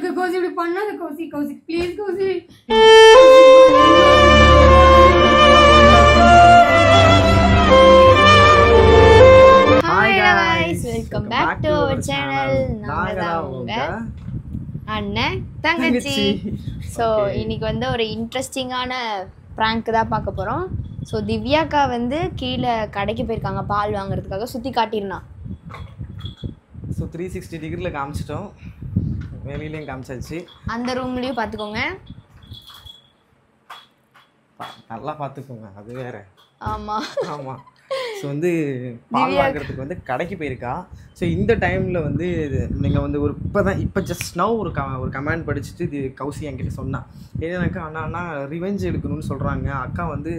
இருக்கு கௌசி இப்படி பண்ணாத Kowsi Kowsi please Kowsi hi guys welcome back to our channel. நாங்க தான் உங்க அண்ணன் தங்கச்சி. ஸோ இன்னைக்கு வந்து ஒரு இன்ட்ரெஸ்டிங்கான ப்ராங்க் தான் பார்க்க போகிறோம். ஸோ திவ்யாக்கா வந்து கீழே கடைக்கு போயிருக்காங்க பால் வாங்குறதுக்காக. சுற்றி காட்டிருந்தான். ஸோ 360 டிகிரியில் காமிச்சிட்டோம், வெளியிலையும் காமிச்சாச்சு. அந்த ரூம்லேயும் பார்த்துக்கோங்க, நல்லா பார்த்துக்கோங்க, அது வேற. ஆமாம் ஆமாம். ஸோ வந்து பால் வாங்குறதுக்கு வந்து கடைக்கு போயிருக்கா. ஸோ இந்த டைமில் வந்து நீங்கள் வந்து ஒரு இப்போ ஜஸ்ட் நவ் ஒரு கமெண்ட் படிச்சுட்டு இது கௌசி என்கிட்ட சொன்னான். என்னன்னாக்கா அண்ணா ரிவெஞ்ச் எடுக்கணும்னு சொல்கிறாங்க. அக்கா வந்து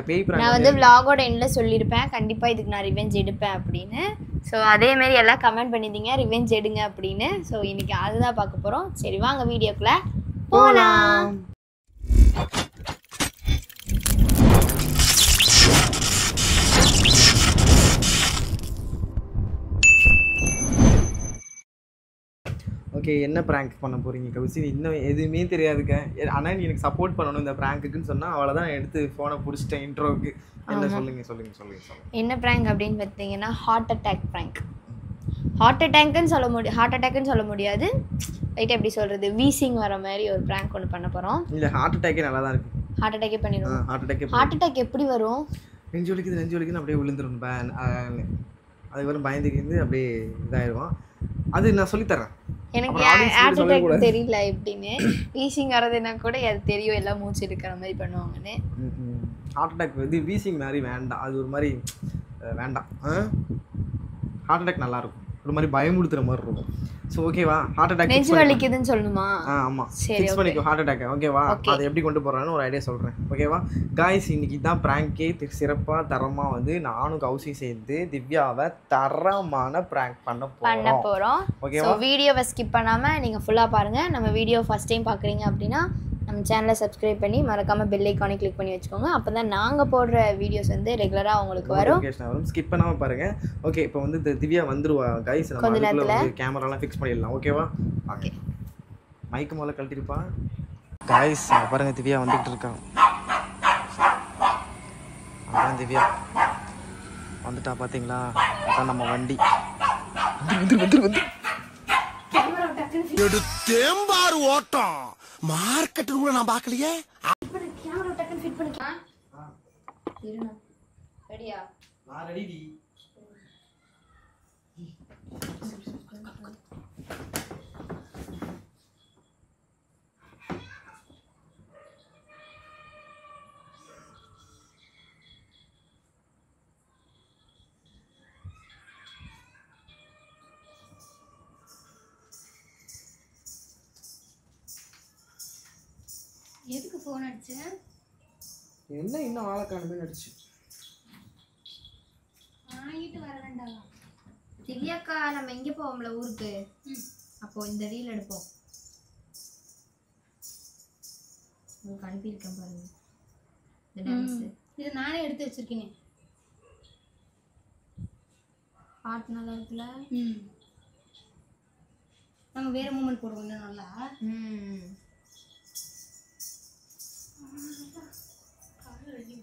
பேய் நான் வந்து விலாகோட எண்டில் சொல்லியிருப்பேன் கண்டிப்பாக இதுக்கு நான் ரிவெஞ்ச் எடுப்பேன் அப்படின்னு. ஸோ அதேமாரி எல்லாம் கமெண்ட் பண்ணியிருந்தீங்க ரிவெஞ்ச் எடுங்க அப்படின்னு. ஸோ இன்றைக்கி அதுதான் பார்க்க போகிறோம். சரி வாங்க வீடியோக்குள்ளே போகலாம். ஓகே, என்ன ப்ராங்க் பண்ண போகிறீங்க கௌசி? இன்னும் எதுவுமே தெரியாதுக்க. ஆனால் நீ எனக்கு சப்போர்ட் பண்ணணும் இந்த ப்ராங்க்குன்னு சொன்னால் அவ்வளோதான். எடுத்து ஃபோனை பிடிச்சிட்டேன் இன்ட்ரோவுக்கு. என்ன சொல்லுங்க. என்ன ப்ராங்க் அப்படின்னு பார்த்தீங்கன்னா ஹார்ட் அட்டாக் ப்ராங்க். ஹார்ட் அட்டாக்னு சொல்ல முடியாது, ரைட் எப்படி சொல்கிறது, வீசிங் வர மாதிரி ஒரு ப்ராங்க் ஒன்று பண்ண போகிறோம். இல்லை, ஹார்ட் அட்டாக்கே நல்லா தான் இருக்குது. ஹார்ட் அட்டாக்கே பண்ணிடுவோம். ஹார்ட் அட்டாக் எப்படி வரும்? நெஞ்சு வலிக்குதுன்னு அப்படியே விழுந்துடும். அதுக்கு வரும் பயந்துக்கு அப்படியே இதாகிடுவான். அது நான் சொல்லித்தரேன். எனக்கு ஹார்ட் அட்டாக் தெரியல எப்படின்னு. வீசிங் வரதுன்னா கூட அது தெரியும், எல்லாம் மூச்சு எடுக்கிற மாதிரி பண்ணுவாங்கன்னு. ஹார்ட் அட்டாக் வந்து வீசிங் மாதிரி வேண்டாம், அது ஒரு மாதிரி வேண்டாம். ஹார்ட் அட்டாக் நல்லாயிருக்கும், ஒரு மாதிரி பயமுடுத்துகிற மாதிரி இருக்கும். ஸோ ஓகேவா? ஹார்ட் அட்டாக் நெஞ்சு வலிக்குதுன்னு சொல்லணுமா? ஆமாம், ஃபிக்ஸ் பண்ணிக்கோ ஹார்ட் அட்டாக். ஓகேவா? அதை எப்படி கொண்டு போகிறான்னு ஒரு ஐடியா சொல்கிறேன். ஓகேவா காய்ஸ்? இன்னைக்கு தான் ப்ராங்கே சிறப்பாக தரமாக வந்து நானும் கௌசி சேர்ந்து திவ்யாவை தரமான ப்ராங்க் பண்ண போகிறோம். ஓகேவா? வீடியோவை ஸ்கிப் பண்ணாமல் நீங்கள் ஃபுல்லாக பாருங்கள். நம்ம வீடியோ ஃபஸ்ட் டைம் பார்க்குறீங்க அப்படின்னா நம்ம சேனலை சப்ஸ்கிரைப் பண்ணி மறக்காமல் பெல் ஐக்கானை கிளிக் பண்ணி வச்சுக்கோங்க. அப்போ தான் நாங்கள் போடுற வீடியோஸ் வந்து ரெகுலராக உங்களுக்கு வரும். ஸ்கிப் பண்ணாமல் பாருங்கள். ஓகே, இப்போ வந்து திவ்யா வந்துருவா கைஸ். கொஞ்ச நேரத்தில் கேமராலாம் ஃபிக்ஸ் பண்ணிடலாம். ஓகேவா? ஓகே, மைக்கு முதல்ல கழட்டிருப்பான். கைஸ் பாருங்கள், திவ்யா வந்துகிட்டு இருக்கான். அதான் திவ்யா வந்துட்டா, பார்த்தீங்களா? அதான் நம்ம வண்டி. வந்து எடுத்தேம்பாரு ஓட்டம் மார்க்கெட் கூட நான் பார்க்கலையே. கேமரா டக்குன்னு ஃபிட் பண்ணிக்கலாம். ரெடியா? நான் ரெடி. எதுக்கு ஃபோன் அடிச்ச? என்ன இன்னும் ஆளை காணுமே நடிச்சு வாங்கிட்டு வர வேண்டாம். திவ்யாக்கா நம்ம எங்கே போவோம்ல ஊருக்கு, அப்போ இந்த ரீல் எடுப்போம். உங்களுக்கு அனுப்பியிருக்கேன் பாருங்க இந்த டான்ஸ். இது நானே எடுத்து வச்சிருக்கேன். பாட்டு நல்லா இருக்குல்ல? நம்ம வேற மூமெண்ட் போடுவோம் இன்னும் நல்லா.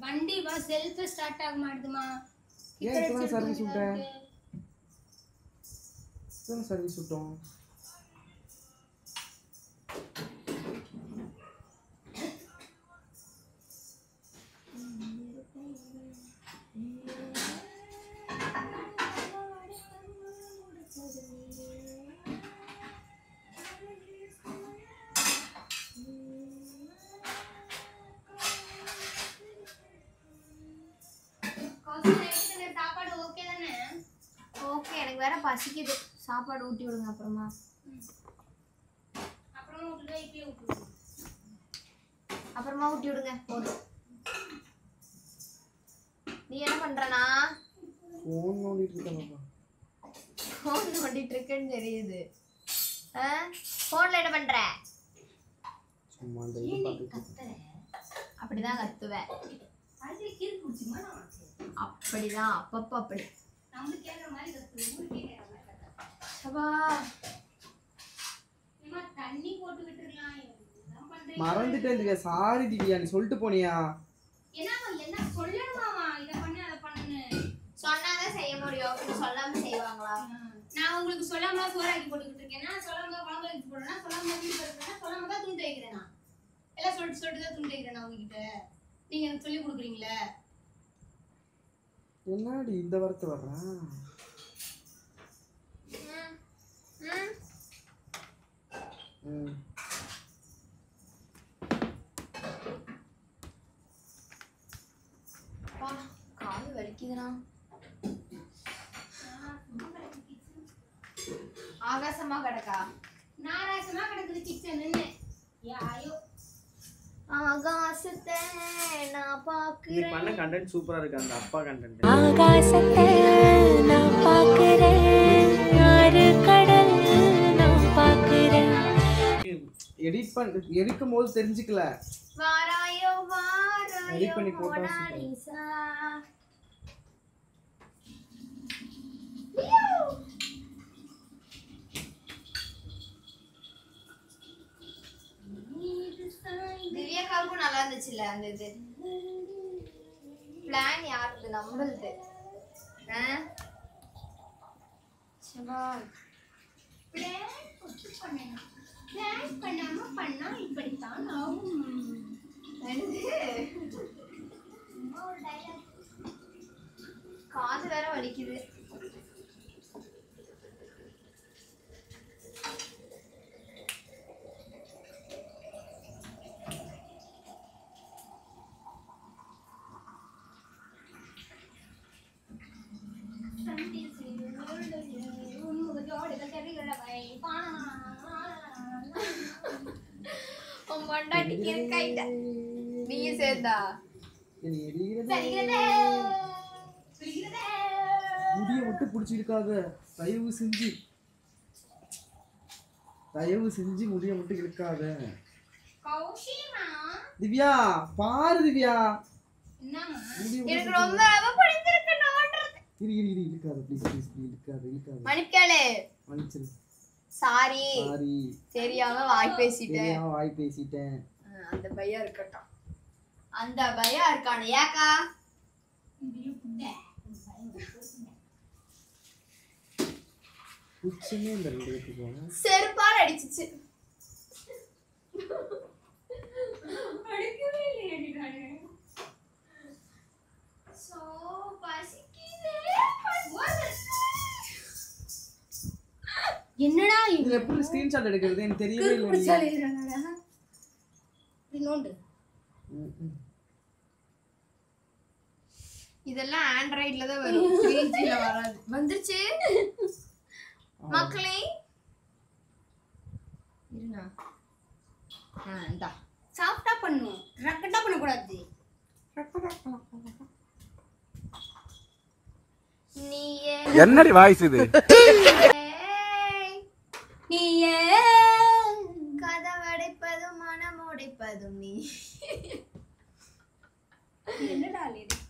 வண்டி வா செல்ஃப் ஸ்டார்ட் ஆக மாட்டுதுமா. சர்வீஸ் விட்டோம். சாப்பாடு ஓகே தானே? ஓகே, எனக்கு வேற பசிக்குது. சாப்பாடு ஊட்டி விடுங்க. அப்புறமா ஊட்டி விடுங்க. போதும். நீ என்ன பண்றனா? ஃபோன் நோண்டிட்டு இருக்கேன்னு தெரியுது. ஃபோன்ல என்ன பண்ற? சும்மா இந்த இது பார்த்துட்டு அப்படிதான் கத்துவேன். அப்படிதான் அப்பப்போ அப்படி நம்ம கேக்குற மாதிரி கத்துவேன். சபா தண்ணி போட்டு விட்டுறலாம். என்ன பண்றீங்க? மறந்துட்டேன் திவ்யா, சாரி திவ்யா, நீ சொல்லிட்டு போனியா? என்ன சொல்லணுமாமா? இத பண்ணு அத பண்ணுன்னு சொன்னாதான் செய்ய முடியும். சொல்லாம செய்வாங்களா? நான் உங்களுக்கு சொல்லாம சோறாக்கி போட்டுக்கிட்டு இருக்கேன். நான் சொல்லாம குழம்பு வச்சு போடுறேன், சொல்லாம வீட்டு போடுறேன், சொல்லாம தான் துணி துவைக்கிறேன். நான் எல்லாம் சொல்லிட்டு தான் துணி துவைக்கிறேன். நான் உங்ககிட்ட நீங்க எனக்கு சொல்லி கொடுக்குறீங்களே. என்னடி இந்த வார்த்தை வர்றான்? காது வலிக்குதுண்ணா. ஆகாசமா கிடக்கா? நாராசமா கிடக்குது கிச்சன்னு. யாயோ ஆகாசத்தை நான் நீ பாக்குறேன். பண்ண கண்டென்ட் சூப்பரா இருக்கு, அந்த அப்பா கண்டென்ட். ஆகாசத்தை நான் பாக்குறேன், ஆறு கடல் நான் பாக்குறேன். எடுக்கும் போது தெரிஞ்சுக்கல. வாராயோ வாராயோ Edit பண்ணி போட்டா மோனாலிசா. திவ்யாக்காவுக்கும் நல்லா இருந்துச்சுல்ல அந்த இது. பிளான் யாருது? நம்மளுது. பிளான் பண்ணாம பண்ணா இப்படித்தான் ஆகும். காது வேற வலிக்குது. நீங்க சேர்ந்தா முடிய விட்டு பிடிச்சிருக்காத, தயவு செஞ்சு முடிய விட்டு இழுக்காத. திவ்யா பாரு திவ்யா, எனக்கு ரொம்ப பிடிச்சிருக்கு. இழுக்காத ப்ளீஸ் இழுக்காத. மன்னிக்கலே. மன்னிச்சிரு. சாரி தெரியாம வாய் பேசிட்டேன். அந்த பையன் இருக்கட்டும். அந்த பையன் இருக்கானு ஏக்கா? உச்சமே இந்த ரெண்டு போன செருப்பால் அடிச்சிச்சு. அடிக்கவே இல்லையே. சோ பசிக்குதே. என்னடா இதுல எப்படி ஸ்கிரீன்ஷாட் எடுக்கிறது எனக்கு தெரியவே இல்லை. இதெல்லாம் ஆண்ட்ராய்ட்ல தான் வரும், 3Gல வராது. வந்துருச்சு மக்களே. இருங்க. இந்தா சாஃப்ட்டா பண்ணும், ரக்கட்டா பண்ண கூடாது. நீயே என்னடி வாய்ஸ் இது? நீயே கதவடைப்பதும் மனம் உடைப்பதும் நீ. என்னடா லிரிக்ஸ்?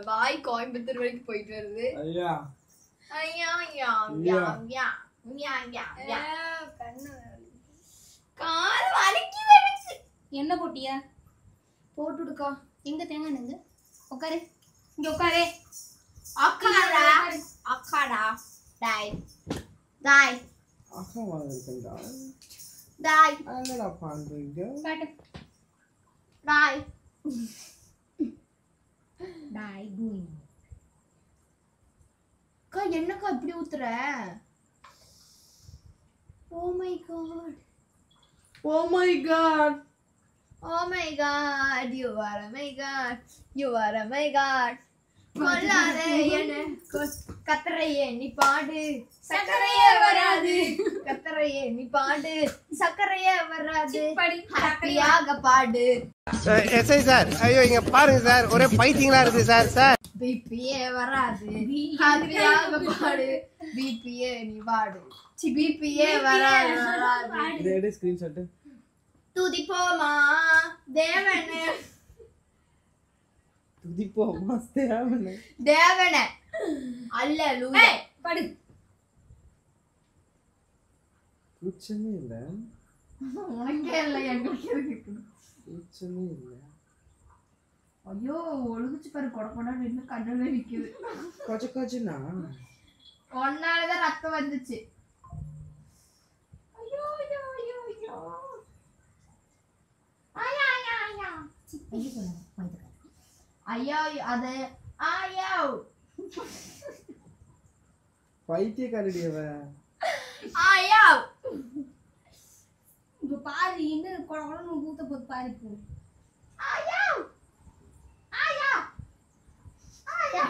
வாய் கோயம்புத்தூர் வரைக்கும் போயிட்டு வருது. கால் வலிக்குது. என்ன போட்டியா? போட்டுடுக்கா. எங்க தேங்காய் நின்று உட்காரு, இங்க உட்காரு. அக்காடா டாய் டாய் அக்கா வாங்கறதுடா. டாய் என்னடா பண்றீங்க? காட்டு. டாய் டாய் குய். அக்கா என்னக்கா இப்படி ஊத்துற? Oh my god, oh my god, oh my god, you are a my god, you are a my god. கொல்லாதே என்ன கத்தரையே நீ பாடு, சக்கரையே வராது. கத்தரையே நீ பாடு, சக்கரையே வராது. ஹாப்பியாக பாடு. எஸ்ஐ சார், ஐயோ இங்க பாருங்க சார், ஒரே பைத்தியங்களா இருக்கு சார். சார் பிபியே வராது. ஹாப்பியாக பாடு, பிபியே நீ பாடு. சி பிபியே வராது. இது எடு ஸ்கிரீன்ஷாட். துதிப்போமா தேவனே, துதிப்போமா தேவனே தேவனே அல்லேலூயா. ஏய் படு. கூச்சமே இல்ல உனக்கே இல்ல எங்களுக்கு இருக்கு. கூச்சமே இல்ல. ஐயோ ஒழுகுச்சு பாரு கொட கொட நின்னு கண்ணுல நிக்குது. கொஞ்சம் ஒன்னாலதான் ரத்தம் வந்துச்சு. ஐயோ ஐயோ ஐயோ ஐயோ ஐயா ஐயா ஐயா ஐயோ சொல்லுங்க பாத்துக்க. ஐயோ அது ஐயோ பைத்தியக்காரடி அவ. ஐயோ இப்ப பாரு இன்னும் குழந்தை ஊத்த போது பாரு இப்போ. ஐயோ ஐயோ ஐயோ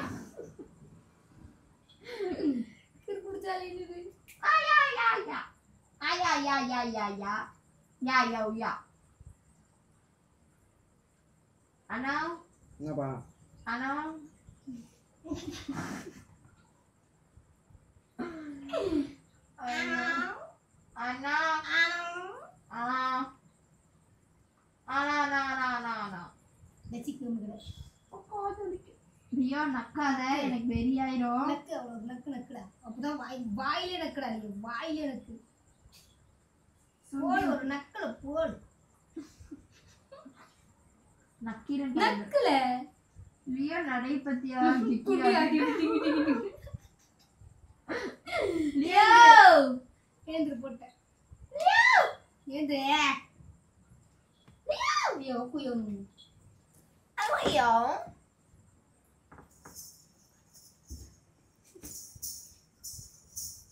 குடிச்சாலே இது. ஐயா ஐயா ஐயா ஐயா ஐயா ஐயா ஐயா ஐயா யா யா யா அண்ணா என்னப்பா அண்ணா அண்ணா அண்ணா அண்ணா அண்ணா அண்ணா அண்ணா அண்ணா ஐயோ நக்காத எனக்கு வெறியாயிரும். நக்கு அவ்வளவு நக்கு நக்குடா. அப்பதான் வாயிலே நக்குடா. நீ வாயிலே நக்கு. போடு ஒரு நக்கல போடு. நக்கீரன் நக்குல லியோ நடை பத்தியா குட்டி ஆடி டிங்கி டிங்கி. லியோ ஏந்திர போட்ட. ஏந்திர. லியோ குயோ. ஐயோ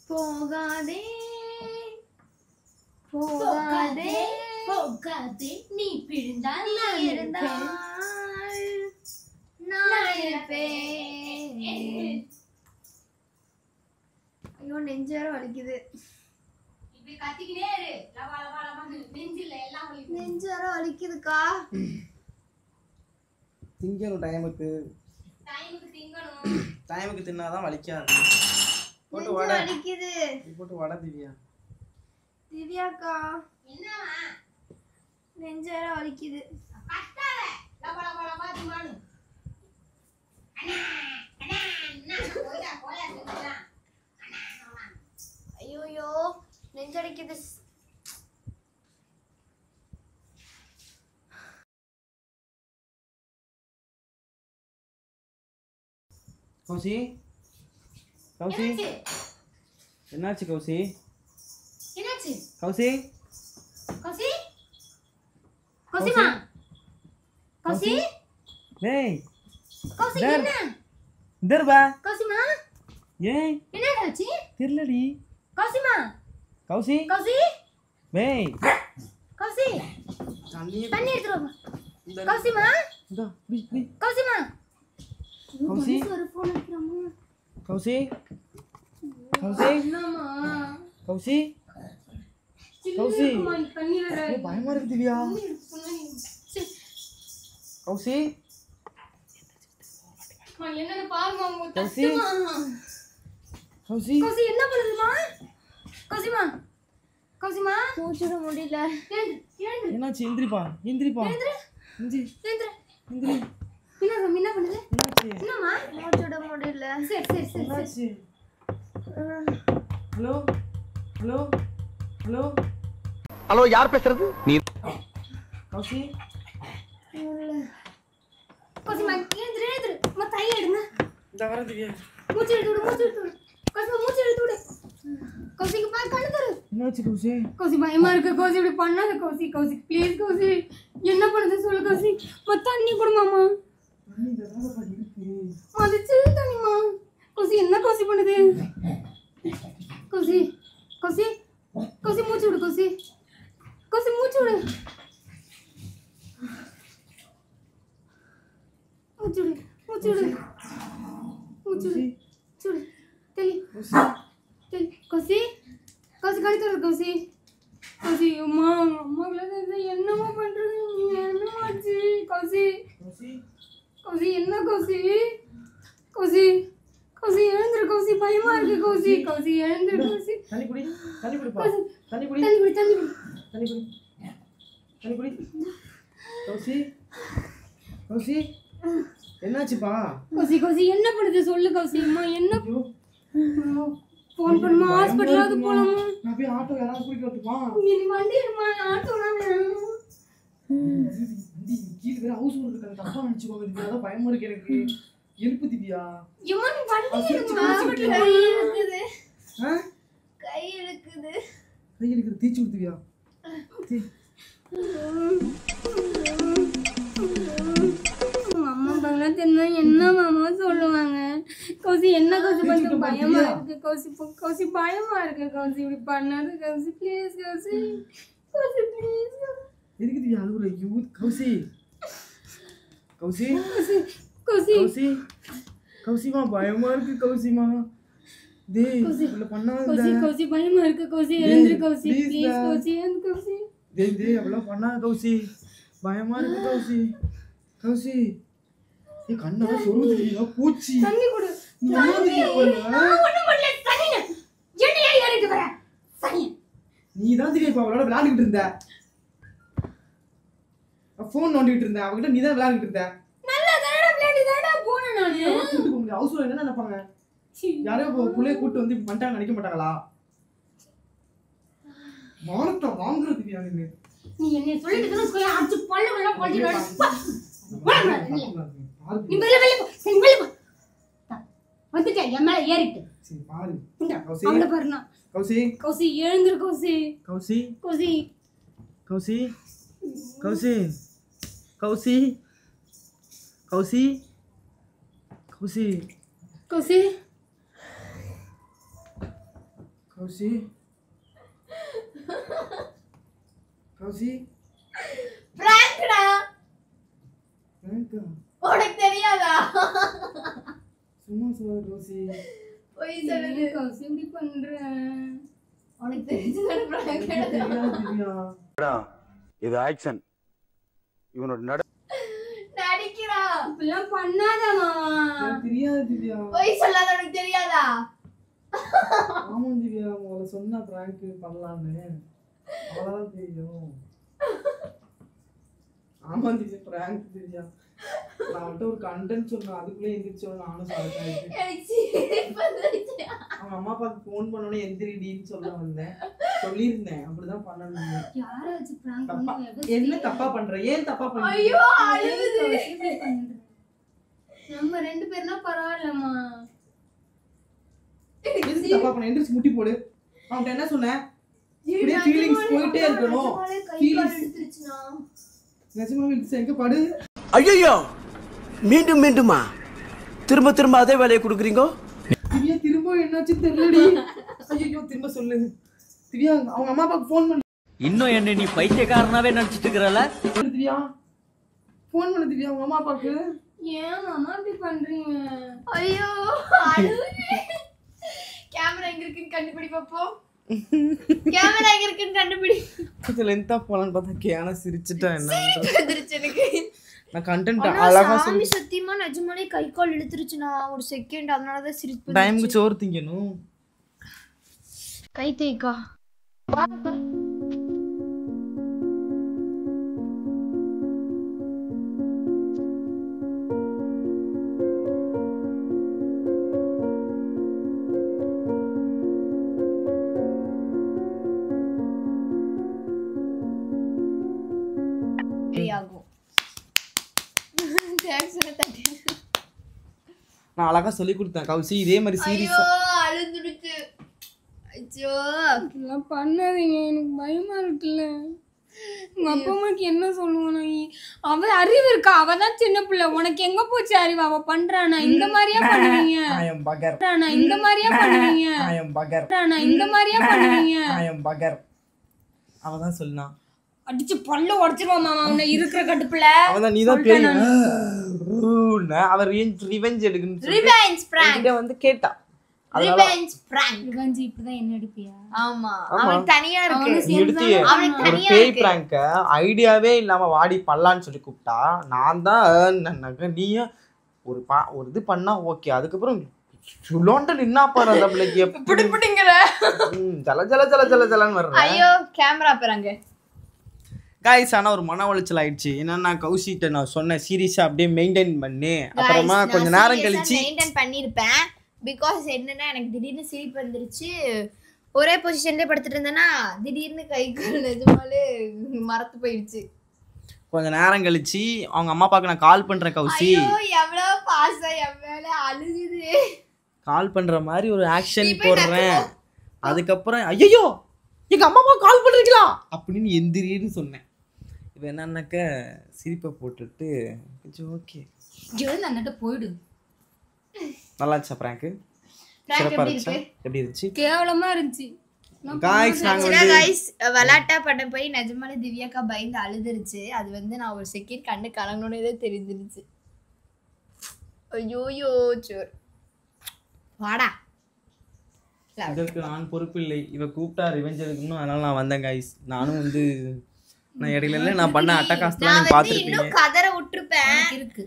போகாதே போகாதே போகாதே நீ பிழிந்தால் நான் இருந்தால் நான் இருப்பேன். ஐயோ நெஞ்சேற வலிக்குது. இப்படி கத்திக்கினே இரு. லவா லவா லவா நெஞ்சில எல்லாம் வலிக்குது. நெஞ்சேற வலிக்குதுக்கா. திங்கணும் டைமுக்கு. டைமுக்கு திங்கணும். டைமுக்கு தின்னாதான் வலிக்காது. போட்டு நெஞ்சு வடை வலிக்குது. போட்டு வடை திவ்யா. திவ்யாக்கா என்னவா நெஞ்சேற வலிக்குது. கட்டாத. லவா லவா லவா திமானு. அண்ணா அண்ணா அண்ணா போயா போயா திங்கலாம். அண்ணா அண்ணா. ஐயோ நெஞ்சடிக்குது. கௌசி கௌசி என்னாச்சு கௌசி? என்னாச்சு? கௌசி கௌசி கௌசிமா கௌசி டேய் கௌசி டேய். என்ன? இதர் பா. கௌசிமா ஏய் என்னாச்சு? தெரியலடி. கௌசிமா கௌசி கௌசி டேய் கௌசி தண்ணி தண்ணி எடுத்துட்டு வா. இந்த கௌசிமா இந்த புடி புடி. கௌசிமா கௌசி ஒரு ஃபோன் எடுக்கறமா. கௌசி கௌசி என்னம்மா கௌசி கௌசி தண்ணி வேற. ஏய், பயமா இருக்கு திவ்யா. கௌசி என்னன்னு பாருமா உங்க கௌசி. தட்டுமா. கௌசி கௌசி என்ன பண்ணுதுமா? கௌசிமா கௌசிமா மூச்சுட முடியல. எழுந்து எழுந்து என்னாச்சு? எந்திரிப்பா எந்திரிப்பா. எழுந்துரு எந்திரி எழுந்துரு. எந்திரி. என்ன ரம்மி என்ன பண்ணுது? என்னாச்சு? என்னம்மா? மூச்சுட முடியல. சரி சரி சரி சரி. என்னாச்சு? ஹலோ ஹலோ ஹலோ ஹலோ யார் பேசுறது? நீ கௌசி கௌசிமா எழுந்துரு எழுந்துரு. அம்மா தைல எடுங்க. இந்த வர திவ்யா. மூச்சு எடுத்து விடு மூச்சு எடுத்து விடு. கௌசிமா மூச்சு எடுத்து விடு. கௌசிக்கு பாரு கண்ணு தரு. என்னாச்சு கௌசி? கௌசி பயமா இருக்கு. கௌசி இப்படி பண்ணாத கௌசி. கௌசி ப்ளீஸ் கௌசி. என்ன பண்ணுது சொல்லு கௌசி. தண்ணி கொடுமாமா. இந்த வேலை பாரு இருக்கு. அது சில்லு தண்ணிமா. கௌசி என்ன கௌசி பண்ணுது? கௌசி கௌசி கௌசி மூச்சு விடு கௌசி. கௌசி மூச்சு விடு. மூச்சு விடு மூச்சு விடு மூச்சு விடு. சுடு தெளி தெளி. கௌசி கௌசி கழுத்து விடு கௌசி. கௌசி அம்மா அம்மாக்குள்ள என்னம்மா பண்றது? என்னமாச்சு கௌசி? கௌசி கௌசி என்ன கௌசி? கௌசி கௌசி எழுந்துரு கௌசி. பயமா இருக்கு கௌசி. கௌசி எழுந்துரு கௌசி. தண்ணி குடி தண்ணி குடிப்பா. கௌசி தண்ணி குடி தண்ணி குடி தண்ணி குடி. தண்ணி குடி தண்ணி குடி. கௌசி கௌசி என்ன என்னாச்சுப்பா? கௌசி கௌசி என்ன பண்ணுது சொல்லு கௌசி. அம்மா என்ன ஃபோன் பண்ணுமா? ஹாஸ்பிடலுக்கு போலாமா? நான் போய் ஆட்டோ யாராவது கூட்டிட்டு வரட்டுமா? நீ வண்டி எடுமா, ஆட்டோனா வேணும். கீழே வேற ஹவுஸ் ஓனர் இருக்காங்க, தப்பா நினைச்சுக்கோங்க. திவ்யா அதான் பயமா இருக்கு எனக்கு. எழுப்பு திவ்யா. ஏம்மா நீ வண்டி எடுமா. ஹாஸ்பிடல் கை இழுக்குது. கை இழுக்குது. கை இழுக்குது, தீச்சு விடு திவ்யா. அம்மா பங்களா தெரிஞ்சா என்ன மாமா சொல்லுவாங்க? கௌசி என்ன கௌசி கொஞ்சம் பயமா இருக்கு கௌசி. கௌசி பயமா இருக்கு கௌசி. இப்படி பண்ணாது கௌசி. ப்ளீஸ் கௌசி. கௌசி ப்ளீஸ். எதுக்கு திவ்யா அழுகுற? கௌசி கௌசி கௌசி கௌசி கௌசி கௌசிமா பயமா இருக்கு கௌசிமா. டேய் இல்ல பண்ணாத. கௌசி கௌசி பயமா இருக்கு கௌசி. எழுந்திரு கௌசி ப்ளீஸ் கௌசி. எழுந்து கௌசி. டேய் அவ்வளவு பண்ணாத கௌசி. பயமா இருக்கு கௌசி. கௌசி ஏய் கண்ணா சொருகுது திவ்யா. பூச்சி தண்ணி கொடு. நீ என்ன திவ்யா பண்ண? ஒண்ணும் பண்ணல தண்ணி. என்னையா ஏறிட்டு வர? தண்ணி. நீ தான் திவ்யா இப்ப அவளோட விளையாடிட்டு இருந்த. ஃபோன் நோண்டிட்டு இருந்த. அவகிட்ட நீ தான் விளையாடிட்டு இருந்த. நல்லா தானடா விளையாடி தானடா போனேன் நானு. கூட்டு போங்க. ஹவுஸ் ஓனர் என்ன நினைப்பாங்க? யாரோ புள்ளைய கூட்டு வந்து பண்ணிட்டாங்க நினைக்க மாட்டாங்களா? மானத்தை வாங்குறது திவ்யா நீ. நீ என்ன சொல்லிட்டு போய் அடிச்சு பல்லுலாம் பல்லிடுறா. நீ வெளிய வெளிய போ. சரி வெளிய போ. வந்துட்டே என் மேல ஏறிட்டு. சரி பாரு. கௌசி அவள பாருனா. கௌசி கௌசி எழுந்திரு கௌசி. கௌசி கௌசி கௌசி கௌசி கௌசி கௌசி கௌசி கௌசி கௌசி கௌசி பிராங்க்டா. எனக்கு உனக்கு தெரியாதா? சும்மா சொல்ல கௌசி. போய் சொல்லுது. கௌசி இப்படி பண்ற. உனக்கு தெரிஞ்சதான பிராங்க். திவ்யா இது ஆக்ஷன். இவனோட நடிக்கிறா. இப்பெல்லாம் பண்ணாத மாமா. எனக்கு தெரியாது திவ்யா. போய் சொல்லாத. உனக்கு தெரியாதா? ஆமா திவ்யா உங்களை சொன்னா பிராங்க் பண்ணலான்னு அவ்வளவுதான் தெரியும். ஆமா திவ்யா பிராங்க் திவ்யா. நான் அவன்கிட்ட ஒரு கண்டென்ட் சொன்னேன், அதுக்குள்ளே எந்திரிச்சோம். நானும் சாப்பிட்டேன். எனக்கு சிரிப்பு வந்துருச்சு. அவங்க அம்மா அப்பாவுக்கு ஃபோன் பண்ணோன்னே எந்திரிடின்னு சொல்ல வந்தேன். சொல்லியிருந்தேன் அப்படிதான் பண்ணணும். யாரை வச்சு பிராங்க் தப்பா பண்ணி என்ன தப்பா பண்ற? ஏன் தப்பா பண்ற? ஐயோ அழுகுது. நம்ம ரெண்டு பேர்னா பரவாயில்லம்மா. எதுக்கு தப்பா பண்ண? எந்திரிச்சு முட்டி போடு. அவன்கிட்ட என்ன சொன்னேன்? இப்படியே ஃபீலிங்ஸ் போயிட்டே இருக்கணும். ஃபீலிங்ஸ் நிஜமா வீட்டு எங்க படு. ஐயோ மீண்டும் மீண்டுமா திரும்ப திரும்ப அதே வேலையை கொடுக்குறீங்க? திவ்யா திரும்ப என்னாச்சு தெரியலடி. ஐயோ திரும்ப சொல்லு திவ்யா. அவங்க அம்மா அப்பாவுக்கு ஃபோன் பண்ணு. இன்னும் என்ன நீ பைத்தியக்காரனாவே நினைச்சிட்டு இருக்கறல? திவ்யா ஃபோன் பண்ணு திவ்யா அவங்க அம்மா அப்பாவுக்கு. ஏன் மாமா இப்படி பண்றீங்க? ஐயோ அழுகுது. கேமரா எங்க இருக்குன்னு கண்டுபிடி பாப்போம். கேமரா எங்க இருக்குன்னு கண்டுபிடி. கொஞ்சம் லென்த்தா போலான்னு பார்த்தா கேனா சிரிச்சிட்டா என்ன வந்துருச்சு எனக்கு. நான் கண்டென்ட் அழகா சாமி சத்தியமா நிஜமாலே கை கால் இழுத்துருச்சுனா ஒரு செகண்ட். அதனாலதான் சிரிப்பு. டைமுக்கு சோறு திங்கணும். கை தேய்க்கா. நான் அழகா சொல்லி கொடுத்தேன் கௌசி இதே மாதிரி சீரியஸா. அழுதுடுச்சு. ஐயோ இதெல்லாம் பண்ணாதீங்க. எனக்கு பயமா இருக்குல்ல. உங்க அப்பா அம்மாக்கு என்ன சொல்லுவானா? அவ அறிவு இருக்கா? அவதான் சின்ன பிள்ளை. உனக்கு எங்க போச்சு அறிவு? அவ பண்றானா? இந்த மாதிரியா பண்ணுவீங்க? இந்த மாதிரியா பண்ணுவீங்க? இந்த மாதிரியா பண்ணுவீங்க? அவதான் சொன்னா அடிச்சு பல்ல உடைச்சிருவான் மாமா உன்னை இருக்கிற கட்டுப்புல. அவதான் நீதான் பேரு. அவர் ரிவெஞ்ச் எடுக்கணும். ரிவெஞ்ச் பிராங்க் வந்து கேட்டா. Revenge prank. ரிவெஞ்ச் இப்பதான் என்ன எடுப்பியா? ஆமா அவனுக்கு தனியா இருக்கு. எடுத்தியே அவனுக்கு ஒரு தனியா பேய் இருக்கு. பிராங்க ஐடியாவே இல்லாம வாடி பண்ணலான்னு சொல்லி கூப்பிட்டா நான் தான் நீயும் ஒரு இது பண்ணா ஓகே. அதுக்கப்புறம் சுலோண்ட நின்னா பாரு அந்த பிள்ளைக்கு எப்படி பிடிங்கிற ஜல ஜல ஜல ஜல ஜலன்னு வர்ற. ஐயோ கேமரா பாருங்க காய்ஸ் ஆனா ஒரு மன உளைச்சல் ஆயிடுச்சு. என்னன்னா கௌசிட்ட நான் சொன்ன சீரியஸா அப்படியே மெயின்டைன் பண்ணி அப்புறமா கொஞ்ச நேரம் கழிச்சு மெயின்டைன் பண்ணிருப்பேன். பிகாஸ் என்னன்னா எனக்கு திடீர்னு சிரிப்பு வந்துருச்சு. ஒரே பொசிஷன்லயே படுத்துட்டு இருந்தேன்னா திடீர்னு கை கால் நிஜமாலே மறந்து போயிடுச்சு. கொஞ்ச நேரம் கழிச்சு அவங்க அம்மா அப்பாவுக்கு நான் கால் பண்றேன். கௌசி எவ்வளவு பாசம் என் மேல அழுகுது. கால் பண்ற மாதிரி ஒரு ஆக்ஷன் போடுறேன். அதுக்கப்புறம் ஐயோ எங்க அம்மா அப்பா கால் பண்றீங்களா அப்படின்னு எந்திரின்னு சொன்னேன். இப்போ என்னன்னாக்க சிரிப்பை போட்டுட்டு ஓகே அண்ணாட்ட போயிடு. நல்லா இருந்துச்சா பிராங்க்? சிறப்பா இருந்துச்சா? எப்படி இருந்துச்சு? கேவலமா இருந்துச்சு. காய்ஸ் நாங்க விளையாட்டா பண்ண போய் நிஜமாலே திவ்யாக்கா பயந்து அழுதுருச்சு. அது வந்து நான் ஒரு செகண்ட் கண்ணு கலங்கணுன்னே தெரிஞ்சிருச்சு. ஐயோயோ சோர் வாடா. இதற்கு நான் பொறுப்பில்லை. இவ கூப்பிட்டா ரிவெஞ்ச் எடுக்கணும், அதனால நான் வந்தேன் காய்ஸ். நானும் வந்து நான் இடையில நான் பண்ண அட்டகாசத்துல நீங்க பாத்துருப்பீங்க. இன்னும் கதற விட்டுருப்பேன் இருக்கு.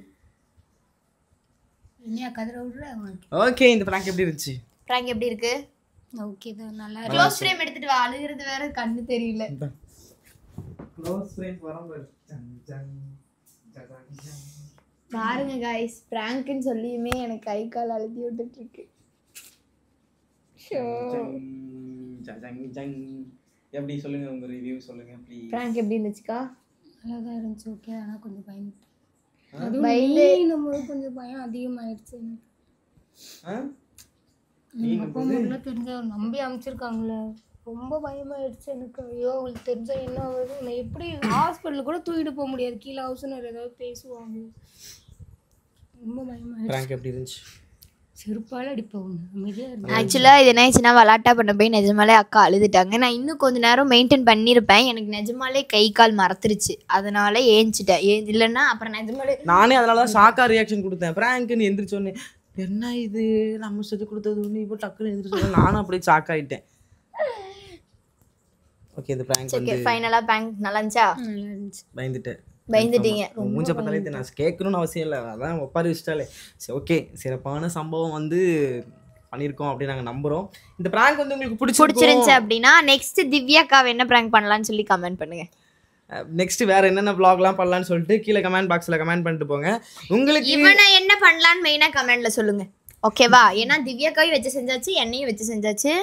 என்ன கதற விடுற? ஓகே இந்த பிராங்க் எப்படி இருந்துச்சு? பிராங்க் எப்படி இருக்கு? ஓகே தான் நல்லா க்ளோஸ் ஃப்ரேம் எடுத்துட்டு வா. அழுகிறது வேற கண்ணு தெரியல. க்ளோஸ் ஃப்ரேம் வரம்பு பாருங்க गाइस பிராங்க்னு சொல்லியுமே எனக்கு கை கால் அழுத்தி விட்டுட்டு இருக்கு. எப்படி சொல்லுங்க உங்க ரிவ்யூ சொல்லுங்க ப்ளீஸ். பிராங்க் எப்படி இருந்துச்சுக்கா? நல்லா தான் இருந்துச்சு. ஓகே ஆனா கொஞ்சம் பயந்துட்டேன். பயந்து நம்ம கொஞ்சம் பயம் அதிகமாயிடுச்சு எனக்கு. அப்பா அம்மா தெரிஞ்ச நம்பி அமைச்சிருக்காங்களே, ரொம்ப பயமாயிடுச்சு எனக்கு. ஐயோ அவங்களுக்கு தெரிஞ்சா என்ன ஆகுது? நான் எப்படி ஹாஸ்பிட்டல் கூட தூக்கிட்டு போக முடியாது. கீழே ஹவுஸ்னர் ஏதாவது பேசுவாங்க. ரொம்ப பயமாயிடுச்சு. பிராங்க் எப்படி இருந்துச்சு? செருப்பால அடிப்போம். அமைதியா இருக்கு. ஆக்சுவலா இது என்ன ஆச்சுன்னா விளாட்டா பண்ண போய் நிஜமாலே அக்கா அழுதுட்டாங்க. நான் இன்னும் கொஞ்ச நேரம் மெயின்டைன் பண்ணியிருப்பேன். எனக்கு நிஜமாலே கை கால் மறத்துருச்சு. அதனால ஏஞ்சிட்டேன். இல்லைன்னா அப்புறம் நிஜமாலே நானே அதனால தான் ஷாக்கா ரியாக்ஷன் கொடுத்தேன். பிராங்க்னு எந்திரிச்சோன்னே என்ன இது நம்ம செஞ்சு கொடுத்தது ஒன்று இப்போ டக்குன்னு எந்திரிச்சு நானும் அப்படியே ஷாக் ஆகிட்டேன். ஓகே இந்த பிராங்க் வந்து ஃபைனலாக பிராங்க் நல்லா இருந்துச்சா? நல்லா இருந்துச்சு. பயந்துட்டீங்க. மூஞ்ச பார்த்தாலே நான் கேட்கணும்னு அவசியம் இல்லை, அதான் ஒப்பாரி வச்சிட்டாலே. சரி ஓகே சிறப்பான சம்பவம் வந்து பண்ணியிருக்கோம் அப்படின்னு நாங்கள் நம்புகிறோம். இந்த பிராங்க் வந்து உங்களுக்கு பிடிச்சிருந்துச்சு அப்படின்னா நெக்ஸ்ட் திவ்யாக்காவை என்ன பிராங்க் பண்ணலாம்னு சொல்லி கமெண்ட் பண்ணுங்க. நெக்ஸ்ட் வேற என்னென்ன vlogலாம் பண்ணலாம்னு சொல்லிட்டு கீழே கமெண்ட் பாக்ஸில் கமெண்ட் பண்ணிட்டு போங்க. உங்களுக்கு இவனை என்ன பண்ணலான்னு மெயினாக கமெண்ட்ல சொல்லுங்க. ஓகேவா? ஏன்னா திவ்யாக்காவையும் வச்சு செஞ்சாச்சு, என்னையும் வச்சு செஞ்சாச்சு.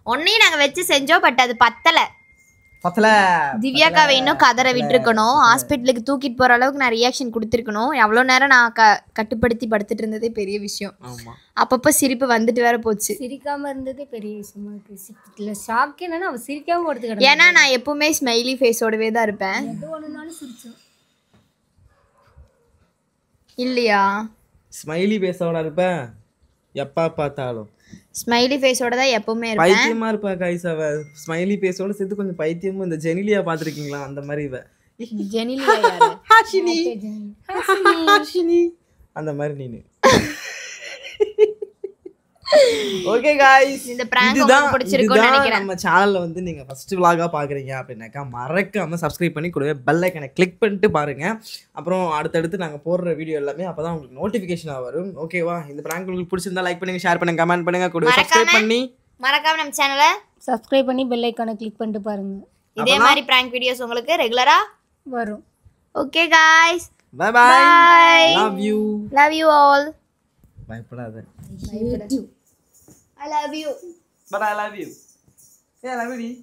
உன்னையும் நாங்கள் வச்சு செஞ்சோம். பட் அது பத்தலை. திவ்யாக்காவை இன்னும் கதற விட்டுருக்கணும். ஹாஸ்பிட்டலுக்கு தூக்கிட்டு போற அளவுக்கு நான் ரியாக்ஷன் கொடுத்துருக்கணும். எவ்வளோ நேரம் நான் கட்டுப்படுத்தி படுத்துட்டு இருந்ததே பெரிய விஷயம். அப்பப்போ சிரிப்பு வந்துட்டு வேற போச்சு. சிரிக்காம இருந்ததே பெரிய விஷயமா இருக்கு. ஷாக் என்னன்னா அவ சிரிக்காம படுத்துக்கிட்டா. ஏன்னா நான் எப்பவுமே ஸ்மைலி ஃபேஸோடவே தான் இருப்பேன். எது ஒண்ணுனாலும் சிரிச்சோம் இல்லையா? ஸ்மைலி பேஸோட இருப்பேன் எப்பா பார்த்தாலும். ஸ்மைலி ஃபேஸோட தான் எப்பவுமே இருப்பேன். பைத்தியமா இருப்பா கைஸ் அவ. ஸ்மைலி ஃபேஸோட சேர்த்து கொஞ்சம் பைத்தியமும். இந்த ஜெனிலியா பாத்திருக்கீங்களா அந்த மாதிரி இவ. ஜெனிலியா யாரு? ஹாஷினி அந்த மாதிரி நீனு. ஓகே गाइस இந்த பிராங்க் உங்களுக்கு பிடிச்சிருக்கும்னு நினைக்கிறேன். நம்ம சேனல்ல வந்து நீங்க ஃபர்ஸ்ட் vlog-ஆ பாக்குறீங்க அப்படினாக்கா மறக்காம Subscribe பண்ணி கூடவே பெல் ஐகானை கிளிக் பண்ணிட்டு பாருங்க. அப்புறம் அடுத்து நாங்க போடுற வீடியோ எல்லாமே அப்பதான் உங்களுக்கு நோட்டிஃபிகேஷனா வரும். ஓகேவா? இந்த பிராங்க் உங்களுக்கு பிடிச்சிருந்தா லைக் பண்ணுங்க, ஷேர் பண்ணுங்க, கமெண்ட் பண்ணுங்க, கூடவே Subscribe பண்ணி மறக்காம நம்ம சேனலை சப்ஸ்கிரைப் பண்ணி பெல் ஐகானை கிளிக் பண்ணிட்டு பாருங்க. இதே மாதிரி பிராங்க் வீடியோஸ் உங்களுக்கு ரெகுலரா வரும். Okay guys bye bye. love you all. பயப்படாத. I love you. But I love you. Yeah, I love you.